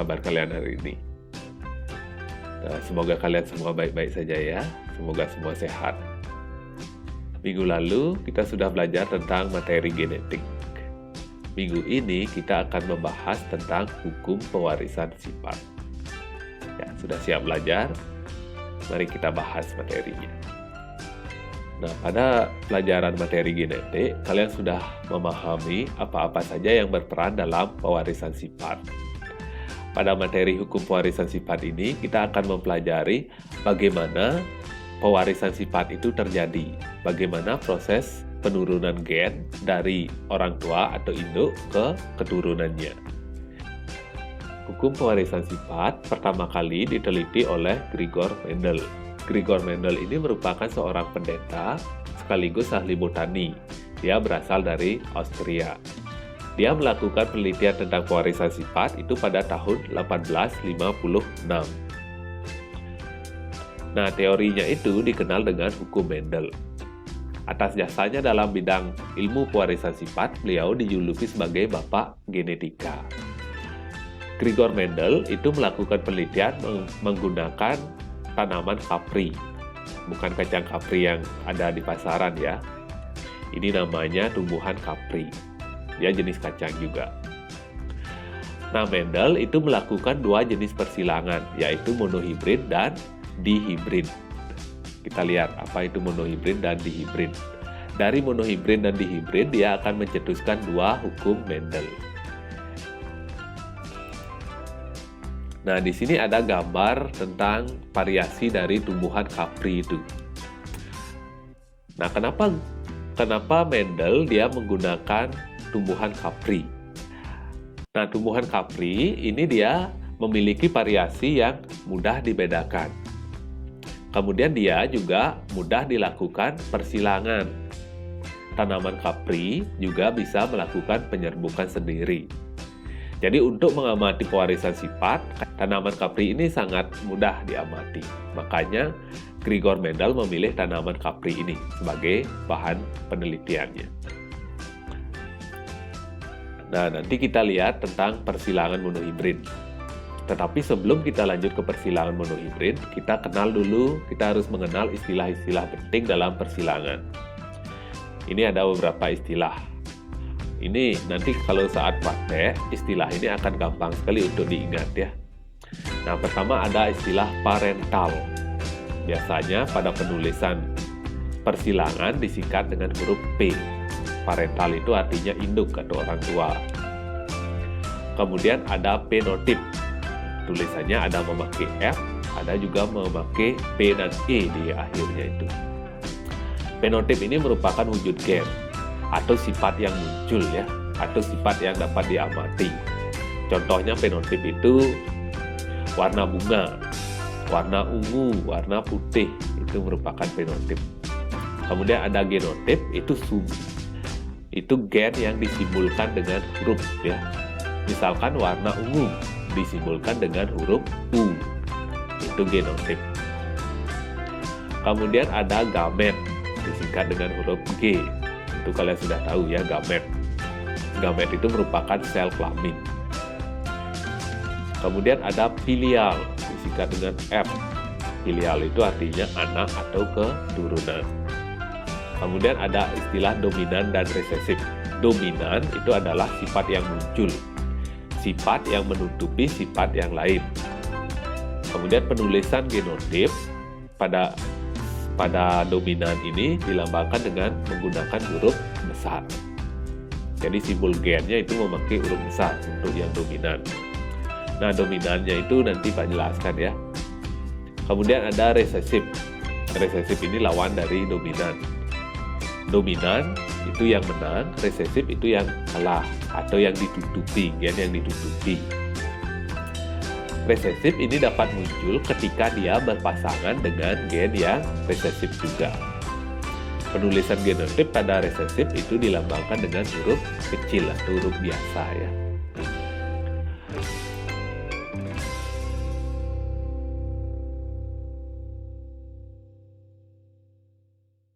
kabar kalian hari ini? Nah, semoga kalian semua baik-baik saja ya. Semoga semua sehat. Minggu lalu kita sudah belajar tentang materi genetik. Minggu ini kita akan membahas tentang hukum pewarisan sifat. Ya, sudah siap belajar? Mari kita bahas materinya. Nah, pada pelajaran materi genetik, kalian sudah memahami apa-apa saja yang berperan dalam pewarisan sifat. Pada materi hukum pewarisan sifat ini, kita akan mempelajari bagaimana pewarisan sifat itu terjadi, bagaimana proses penurunan gen dari orang tua atau induk ke keturunannya. Hukum pewarisan sifat pertama kali diteliti oleh Gregor Mendel. Gregor Mendel ini merupakan seorang pendeta sekaligus ahli botani. Dia berasal dari Austria. Dia melakukan penelitian tentang pewarisan sifat itu pada tahun 1856. Nah, teorinya itu dikenal dengan hukum Mendel. Atas jasanya dalam bidang ilmu pewarisan sifat, beliau dijuluki sebagai Bapak Genetika. Gregor Mendel itu melakukan penelitian menggunakan tanaman kapri, bukan kacang kapri yang ada di pasaran ya. Ini namanya tumbuhan kapri. Dia jenis kacang juga. Nah, Mendel itu melakukan dua jenis persilangan, yaitu monohibrid dan dihibrid. Kita lihat apa itu monohibrid dan dihibrid. Dari monohibrid dan dihibrid, dia akan mencetuskan dua hukum Mendel. Nah, di sini ada gambar tentang variasi dari tumbuhan kapri itu. Nah, kenapa Mendel dia menggunakan tumbuhan kapri? Nah, tumbuhan kapri ini dia memiliki variasi yang mudah dibedakan. Kemudian dia juga mudah dilakukan persilangan. Tanaman kapri juga bisa melakukan penyerbukan sendiri. Jadi untuk mengamati pewarisan sifat, tanaman kapri ini sangat mudah diamati. Makanya Gregor Mendel memilih tanaman kapri ini sebagai bahan penelitiannya. Nah, nanti kita lihat tentang persilangan monohibrid. Tetapi sebelum kita lanjut ke persilangan monohibrid, kita harus mengenal istilah-istilah penting dalam persilangan. Ini ada beberapa istilah. Ini nanti kalau saat praktek, istilah ini akan gampang sekali untuk diingat ya. Nah, pertama ada istilah parental. Biasanya pada penulisan persilangan disingkat dengan huruf P. Parental itu artinya induk atau orang tua. Kemudian ada penotip. Tulisannya ada memakai F, ada juga memakai P dan E di akhirnya itu. Penotip ini merupakan wujud gen atau sifat yang muncul ya, atau sifat yang dapat diamati. Contohnya penotip itu warna bunga, warna ungu, warna putih, itu merupakan penotip. Kemudian ada genotip, itu gen yang disimbolkan dengan huruf ya. Misalkan warna ungu disimbolkan dengan huruf U, itu genotip. Kemudian ada gamet, disingkat dengan huruf G. Itu kalian sudah tahu ya, gamet. Gamet itu merupakan sel kelamin. Kemudian ada filial, disingkat dengan F. Filial itu artinya anak atau keturunan. Kemudian ada istilah dominan dan resesif. Dominan itu adalah sifat yang muncul, sifat yang menutupi sifat yang lain. Kemudian penulisan genotip pada dominan ini dilambangkan dengan menggunakan huruf besar. Jadi simbol gennya itu memakai huruf besar untuk yang dominan. Nah, dominannya itu nanti Pak jelaskan ya. Kemudian ada resesif. Resesif ini lawan dari dominan. Dominan itu yang menang, resesif itu yang kalah atau yang ditutupi, gen yang ditutupi. Resesif ini dapat muncul ketika dia berpasangan dengan gen yang resesif juga. Penulisan genotip pada resesif itu dilambangkan dengan huruf kecil atau huruf biasa ya.